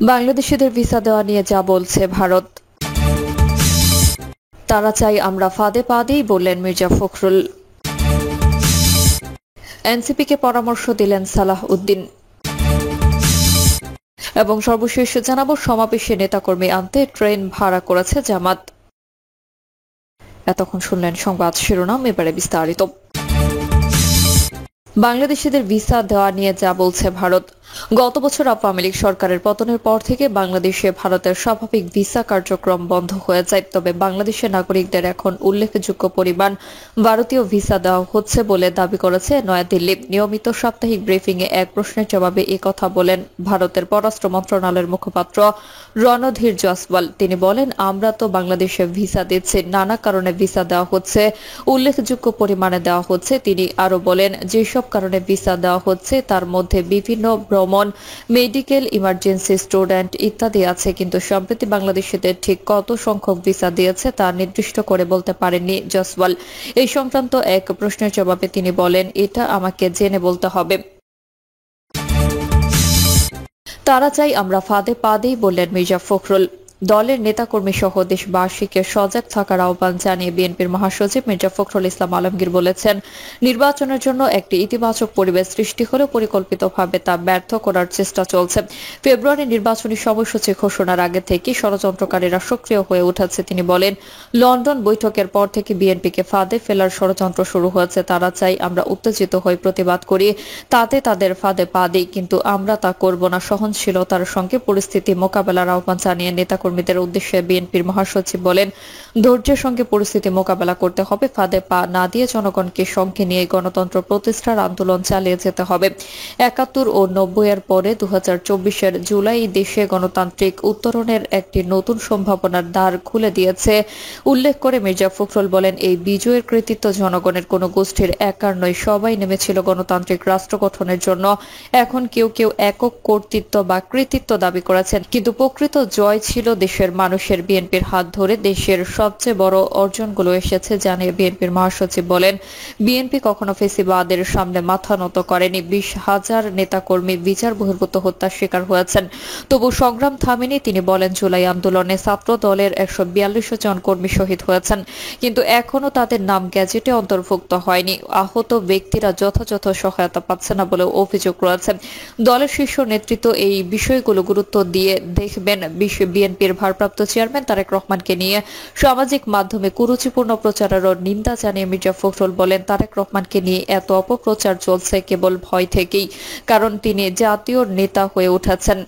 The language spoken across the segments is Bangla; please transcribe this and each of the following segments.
বাংলাদেশিদের ভিসা দেওয়া নিয়ে যা বলছে ভারত, তারা চাই আমরা ফাঁদে পা দিই, বললেন মির্জা ফখরুল। এনসিপিকে পরামর্শ দিলেন সালাহ উদ্দিন। এবং সর্বশেষ জানাবো, সমাবেশে নেতাকর্মী আনতে ট্রেন ভাড়া করেছে জামাত। এতক্ষণ শুনলেন সংবাদ শিরোনাম, এবারে বিস্তারিত। বাংলাদেশিদের ভিসা দেওয়া নিয়ে যা বলছে ভারত। গত বছর আওয়ামী লীগ সরকারের পতনের পর থেকে বাংলাদেশে ভারতের স্বাভাবিক ভিসা কার্যক্রম বন্ধ হয়ে যায়। তবে বাংলাদেশের নাগরিকদের এখন উল্লেখযোগ্য পরিমাণ ভারতীয় ভিসা দেওয়া হচ্ছে বলে দাবি করেছে নয়াদিল্লি। নিয়মিত সাপ্তাহিক ব্রিফিংয়ে এক প্রশ্নের জবাবে একথা বলেন ভারতের পররাষ্ট্র মন্ত্রণালয়ের মুখপাত্র রণধীর জয়সওয়াল। তিনি বলেন, আমরা তো বাংলাদেশে ভিসা দিচ্ছি, নানা কারণে ভিসা দেওয়া হচ্ছে, উল্লেখযোগ্য পরিমাণে দেওয়া হচ্ছে। তিনি আরো বলেন, যেসব কারণে ভিসা দেওয়া হচ্ছে তার মধ্যে বিভিন্ন ভ্রমণ, মেডিকেল, ইমার্জেন্সি, স্টুডেন্ট ইত্যাদি আছে, কিন্তু সম্প্রতি বাংলাদেশিদের ঠিক কত সংখ্যক ভিসা দিয়েছে তা নির্দিষ্ট করে বলতে পারেননি জয়সওয়াল। এই সংক্রান্ত এক প্রশ্নের জবাবে তিনি বলেন, এটা আমাকে জেনে বলতে হবে। তারা চাই আমরা ফাঁদে পা দিই, বললেন মির্জা ফখরুল। দলের নেতাকর্মী সহ দেশবাসীকে সজাগ থাকার আহ্বান জানিয়ে বিএনপির মহাসচিব মির্জা ফখরুল ইসলাম আলমগীর বলেছেন, নির্বাচনের জন্য একটি ইতিবাচক পরিবেশ সৃষ্টি হলেও পরিকল্পিতভাবে তা ব্যর্থ করার চেষ্টা চলছে। ফেব্রুয়ারি নির্বাচনী সময়সূচি ঘোষণার আগে থেকেই ষড়যন্ত্রকারীরা সক্রিয় হয়ে উঠেছে। তিনি বলেন, লন্ডন বৈঠকের পর থেকে বিএনপিকে ফাঁদে ফেলার ষড়যন্ত্র শুরু হয়েছে। তারা চাই আমরা উত্তেজিত হয়ে প্রতিবাদ করি, তাতে তাদের ফাঁদে পা দিই, কিন্তু আমরা তা করব না। সহনশীলতার সঙ্গে পরিস্থিতি মোকাবেলার আহ্বান জানিয়ে নেতাকর্মীদের উদ্দেশ্যে বিএনপির মহাসচিব বলেন, ধৈর্যের সঙ্গে পরিস্থিতি মোকাবেলা করতে হবে, ফাঁদে পা না দিয়ে জনগণকে সঙ্গে নিয়ে গণতন্ত্র প্রতিষ্ঠার আন্দোলন চালিয়ে যেতে হবে। ৭১ ও ৯০ এর পরে ২০২৪-এর জুলাই দেশে গণতান্ত্রিক উত্তরণের একটি নতুন সম্ভাবনার দ্বার খুলে দিয়েছে উল্লেখ করে মির্জা ফখরুল বলেন, এই বিজয়ের কৃতিত্ব জনগণের, কোনো গোষ্ঠীর একার নয়, সবাই নেমেছিল গণতান্ত্রিক রাষ্ট্র গঠনের জন্য। এখন কেউ কেউ একক কর্তৃত্ব বা কৃতিত্ব দাবি করেছেন, কিন্তু প্রকৃত জয় ছিল দেশের মানুষের। বিএনপির হাত ধরে দেশের সবচেয়ে বড় অর্জনগুলো এসেছে জানিয়ে বিএনপির মহাসচিব বলেন, বিএনপি কখনো ফেসিবাদের সামনে মাথা নত করেনি। ২০,০০০ নেতাকর্মী বিচার বহির্ভূত হত্যার শিকার হয়েছেন, তবু সংগ্রাম থামেনি। তিনি বলেন, জুলাই আন্দোলনে ছাত্র দলের ১৪২ জন কর্মী শহীদ হয়েছেন, কিন্তু এখনো তাদের নাম গ্যাজেটে অন্তর্ভুক্ত হয়নি। আহত ব্যক্তিরা যথাযথ সহায়তা পাচ্ছে না বলে অভিযোগ রয়েছে। দলের শীর্ষ নেতৃত্ব এই বিষয়গুলো গুরুত্ব দিয়ে দেখবেন। বিএনপির ভারপ্রাপ্ত চেয়ারম্যান তারেক রহমানকে নিয়ে সামাজিক মাধ্যমে কুরুচিপূর্ণ প্রচারের নিন্দা জানিয়ে মির্জা ফখরুল বলেন, তারেক রহমানকে নিয়ে এত অপপ্রচার চলছে কেবল ভয় থেকেই, কারণ তিনি জাতীয় নেতা হয়ে উঠেছেন।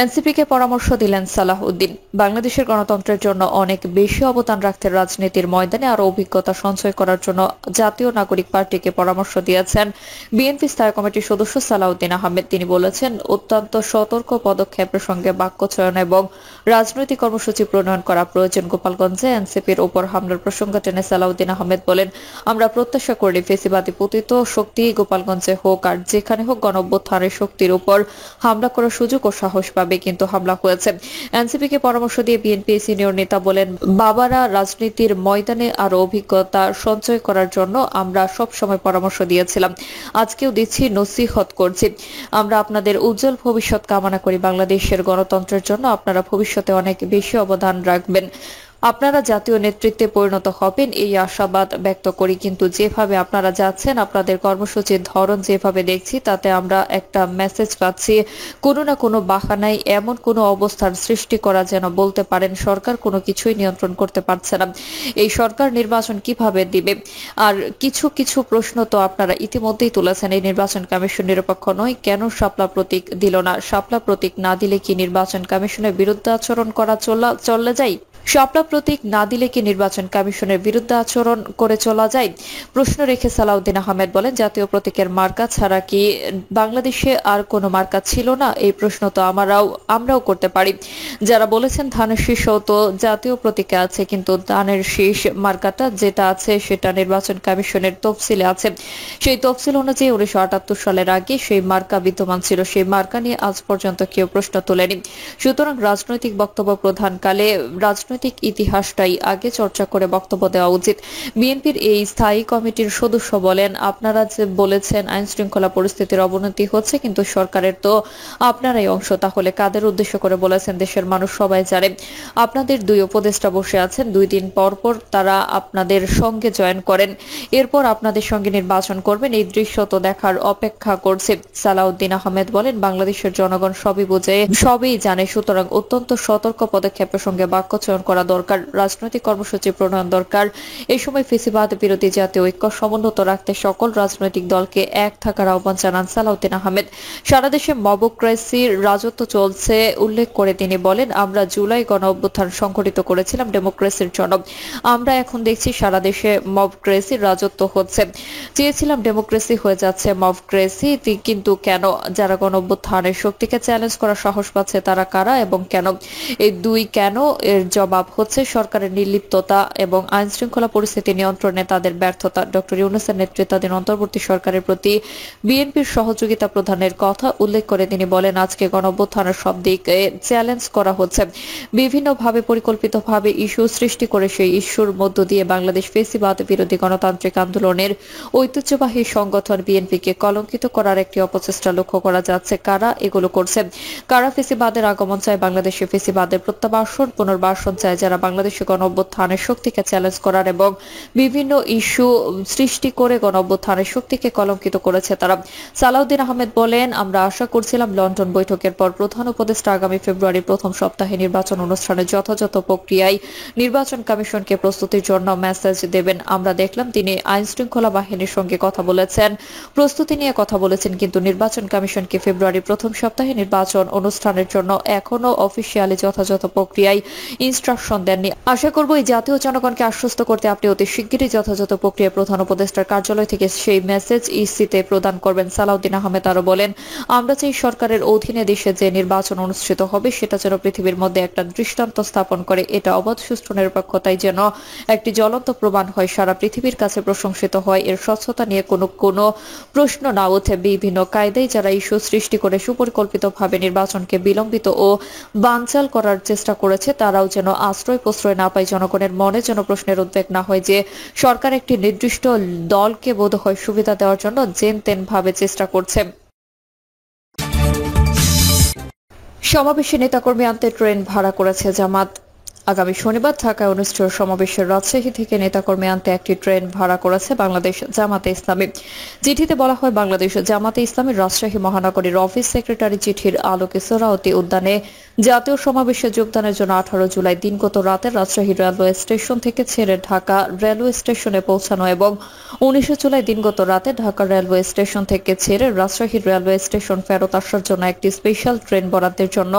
এনসিপিকে পরামর্শ দিলেন সালাহ উদ্দিন। বাংলাদেশের গণতন্ত্রের জন্য অনেক বেশি অবদান রাখতে রাজনীতির ময়দানে আরও অভিজ্ঞতা সঞ্চয় করার জন্য জাতীয় নাগরিক পার্টিকে পরামর্শ দিয়েছেন বিএনপি স্থায়ী কমিটির সদস্য সালাহ উদ্দিন আহমেদ। তিনি বলেছেন, অত্যন্ত সতর্ক পদক্ষেপের সঙ্গে বাক্য চয়ন এবং রাজনৈতিক কর্মসূচি প্রণয়ন করা প্রয়োজন। গোপালগঞ্জে এনসিপির উপর হামলার প্রসঙ্গ টেনে সালাহ উদ্দিন আহমেদ বলেন, আমরা প্রত্যাশা করি ফেসিবাদী পতিত শক্তি গোপালগঞ্জে হোক আর যেখানে হোক গণঅভ্যুত্থানের শক্তির উপর হামলা করার সুযোগ ও সাহস পাবে, কিন্তু হামলা হয়েছে। এনসিপিকে পরামর্শ দিয়ে বিএনপি সিনিয়র নেতা বলেন, বাবারা রাজনীতির ময়দানে আরো অভিজ্ঞতা সঞ্চয় করার জন্য আমরা সব সময় পরামর্শ দিয়েছিলাম, আজকেও দিচ্ছি, নসিহত করছি। আমরা আপনাদের উজ্জ্বল ভবিষ্যৎ কামনা করি। বাংলাদেশের গণতন্ত্রের জন্য আপনারা ভবিষ্যতে অনেক বেশি অবদান রাখবেন, আপনারা জাতীয় নেতৃত্বে পরিণত হবেন এই আশাবাদ ব্যক্ত করি। কিন্তু যেভাবে আপনারা যাচ্ছেন, আপনাদের কর্মসূচির ধরন যেভাবে দেখছি, তাতে আমরা একটা মেসেজ পাচ্ছি, কোনো না কোনো বাহানায় এমন কোনো অবস্থার সৃষ্টি করা যেন বলতে পারেন সরকার কোনো কিছুই নিয়ন্ত্রণ করতে পারছে না। এই সরকার নির্বাচন কিভাবে দিবে? আর কিছু কিছু প্রশ্ন তো আপনারা ইতিমধ্যেই তুলেছেন। এই নির্বাচন কমিশন নিরপেক্ষ নয়, কেন শাপলা প্রতীক দিল না? শাপলা প্রতীক না দিলে কি নির্বাচন কমিশনের বিরুদ্ধে আচরণ করা চলে যায়? শাপলা প্রতীক না দিলে কি নির্বাচন কমিশনের বিরুদ্ধে আচরণ করে চলা যায়? প্রশ্ন রেখে সালাউদ্দিন আহমেদ বলেন, জাতীয় প্রতীকের মার্কা ছাড়া কি বাংলাদেশে আর কোনো মার্কা ছিল না? এই প্রশ্ন তো আমরাও করতে পারি। যারা বলেছেন ধানের শীষও তো জাতীয় প্রতীকে আছে, কিন্তু ধানের শীষ মার্কাটা যেটা আছে সেটা নির্বাচন কমিশনের তফসিলে আছে। সেই তফসিল অনুযায়ী ১৯৭৮ সালের আগে সেই মার্কা বিদ্যমান ছিল। সেই মার্কা নিয়ে আজ পর্যন্ত কেউ প্রশ্ন তোলেনি। সুতরাং রাজনৈতিক বক্তব্য প্রদানকালে রাজনৈতিক রাজনৈতিক ইতিহাসটাই আগে চর্চা করে বক্তব্য দেওয়া উচিত। বিএনপির এই স্থায়ী কমিটির সদস্য বলেন, আপনারা যে বলেছেন আইন শৃঙ্খলা পরিস্থিতির অবনতি হচ্ছে, কিন্তু সরকারের তো আপনারাই অংশ, তাহলে কাদের উদ্দেশ্য করে বলেছেন দেশের মানুষ সবাই জানে। আপনাদের দুই উপদেষ্টা বসে আছেন, 2 দিন পর পর তারা আপনাদের সঙ্গে জয়েন করেন, এরপর আপনাদের সঙ্গে নির্বাচন করবেন, এই দৃশ্য তো দেখার অপেক্ষা করছে। সালাউদ্দিন আহমেদ বলেন, বাংলাদেশের জনগণ সবই বোঝে, সবই জানে, সুতরাং অত্যন্ত সতর্ক পদক্ষেপের সঙ্গে বাক্য চয়ন করা দরকার, রাজনৈতিক কর্মসূচি প্রণয়ন দরকার। এই সময় ফেসিবাদ বিরোধী জাতীয় ঐক্য সমুন্নত রাখতে সকল রাজনৈতিক দলকে এক থাকার আহ্বান জানান সালাউদ্দিন আহমেদ। সারা দেশে মবক্রেসির রাজত্ব চলছে উল্লেখ করে তিনি বলেন, আমরা জুলাই গণ অভ্যুত্থান সংঘটিত করেছিলাম ডেমোক্রেসির জন্য, আমরা এখন দেখছি সারা দেশে মবক্রেসির রাজত্ব হচ্ছে। চেয়েছিলাম ডেমোক্রেসি, হয়ে যাচ্ছে মবক্রেসি। কিন্তু কেন? যারা গণ অভ্যুত্থানের শক্তিকে চ্যালেঞ্জ করার সাহস পাচ্ছে তারা কারা এবং কেন? এই দুই কেন এর জবাব হচ্ছে সরকারের নির্লিপ্ততা এবং আইন শৃঙ্খলা পরিস্থিতি নিয়ন্ত্রণে তাদের ব্যর্থতা। ডক্টর ইউনূসের নেতৃত্বাধীন অন্তর্বর্তী সরকারের প্রতি বিএনপির সহযোগিতা প্রদানের কথা উল্লেখ করে তিনি বলেন, আজকে গণ অভ্যুত্থানের সব দিকে চ্যালেঞ্জ করা হচ্ছে, বিভিন্নভাবে পরিকল্পিতভাবে ইস্যু সৃষ্টি করে সেই ইস্যুর মধ্য দিয়ে বাংলাদেশ ফেসিবাদ বিরোধী গণতান্ত্রিক আন্দোলনের ঐতিহ্যবাহী সংগঠন বিএনপিকে কলঙ্কিত করার একটি অপচেষ্টা লক্ষ্য করা যাচ্ছে। কারা এগুলো করছে? কারা ফেসিবাদের আগমন চায়, বাংলাদেশে ফেসিবাদের প্রত্যাবাসন পুনর্বাসন চায়, যারা বাংলাদেশে গণ অভ্যুত্থানের শক্তিকে চ্যালেঞ্জ করার এবং বিভিন্ন ইস্যু সৃষ্টি করে গণ অভ্যুত্থানের শক্তিকে কলঙ্কিত করেছে তারা। সালাউদ্দিন আহমেদ বলেন, আমরা আশা করছিলাম লন্ডন বৈঠকের পর প্রধান উপদেষ্টা আগামী ফেব্রুয়ারির প্রথম সপ্তাহে নির্বাচন অনুষ্ঠানের যথাযথ প্রক্রিয়ায় নির্বাচন কমিশনকে প্রস্তুতির জন্য মেসেজ দেবেন। আমরা দেখলাম তিনি আইন শৃঙ্খলা বাহিনীর সঙ্গে কথা বলেছেন, প্রস্তুতি নিয়ে কথা বলেছেন, কিন্তু নির্বাচন কমিশনকে ফেব্রুয়ারির প্রথম সপ্তাহে নির্বাচন অনুষ্ঠানের জন্য এখনো অফিসিয়ালি যথাযথ প্রক্রিয়ায় ইনস্ট্রাকশন দেননি। আশা করব এই জাতীয় জনগণকে আশ্বস্ত করতে আপনি অতি শিগগিরই যথাযথ প্রক্রিয়ায় প্রধান উপদেষ্টার কার্যালয় থেকে সেই মেসেজ ইসিতে প্রদান করবেন। সালাউদ্দিন আহমেদ আরো বলেন, আমরা চাই সরকারের অধীনে দেশে যে নির্বাচন অনুষ্ঠিত হবে সেটা যেন পৃথিবীর মধ্যে একটা দৃষ্টান্ত স্থাপন করে, এটা অবাধ সুষ্ঠু নিরপেক্ষতায় যেন একটি জ্বলন্ত প্রমাণ হয়, সারা পৃথিবীর কাছে প্রশংসিত হয়, এর স্বচ্ছতা নিয়ে কোনো প্রশ্ন না ওঠে। বিভিন্ন কায়দায় যারা ইস্যু সৃষ্টি করে সুপরিকল্পিতভাবে নির্বাচনকে বিলম্বিত ও বানচাল করার চেষ্টা করেছে তারাও যেন আশ্রয় প্রশ্রয় না পায়, জনগণের মনে যেন প্রশ্নের উদ্বেগ না হয় যে সরকার একটি নির্দিষ্ট দলকে বোধহয় সুবিধা দেওয়ার জন্য জেন তেন ভাবে চেষ্টা করছে। সমাবেশে নেতাকর্মী আনতে ট্রেন ভাড়া করেছে জামাত। আগামী শনিবার ঢাকায় অনুষ্ঠেয় সমাবেশের রাজশাহী থেকে নেতাকর্মী আনতে একটি ট্রেন ভাড়া করেছে বাংলাদেশ জামাতে ইসলামী। চিঠিতে বলা হয়, বাংলাদেশ জামাতে ইসলামীর রাজশাহী মহানগরীর অফিস সেক্রেটারি চিঠির আলোকে সোহরাওয়ার্দী উদ্যানে জাতীয় সমাবেশে যোগদানের জন্য 18 জুলাই দিনগত রাতে রাজশাহী রেলওয়ে স্টেশন থেকে ছেড়ে ঢাকা রেলওয়ে স্টেশনে পৌঁছানো এবং 19 জুলাই দিনগত রাতে ঢাকা রেলওয়ে স্টেশন থেকে ছেড়ে রাজশাহী রেলওয়ে স্টেশন ফেরত আসার জন্য একটি স্পেশাল ট্রেন বরাদ্দের জন্য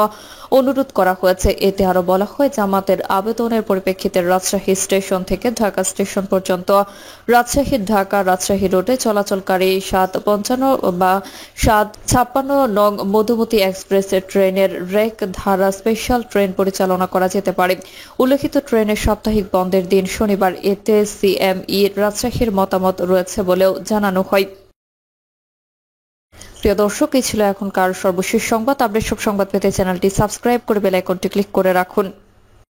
অনুরোধ করা হয়েছে। এতে আরো বলা হয়, জামাতের আবেদনের পরিপ্রেক্ষিতে রাজশাহী স্টেশন থেকে ঢাকা স্টেশন পর্যন্ত রাজশাহী ঢাকা রাজশাহী রোডে চলাচলকারী 755 বা 756 নং মধুমতি এক্সপ্রেস ট্রেনের রেক ধারা স্পেশাল ট্রেন পরিচালনা করা যেতে পারে। উল্লেখিত ট্রেনের সাপ্তাহিক বন্ধের দিন শনিবার। এতে সিএমই রাজশাহীর মতামত রয়েছে বলেও জানানো হয়। প্রিয় দর্শক, এই ছিল এখনকার সর্বশেষ সংবাদ। আপডেট সব সংবাদ পেতে চ্যানেলটি সাবস্ক্রাইব করে বেল আইকনটি ক্লিক করে রাখুন।